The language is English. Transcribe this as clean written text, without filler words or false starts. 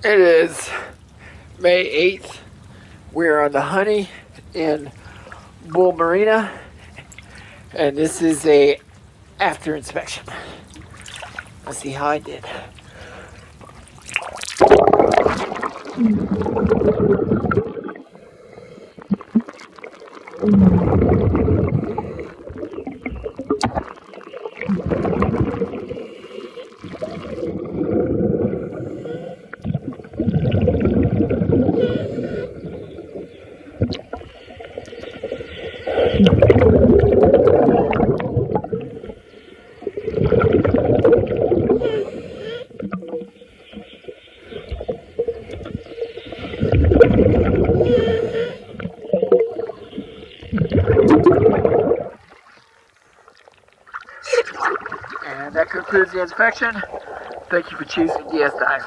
It is May 8th. We're on the Honey in Bull Marina, and this is a after inspection. Let's see how I did. And that concludes the inspection. Thank you for choosing DS Dive.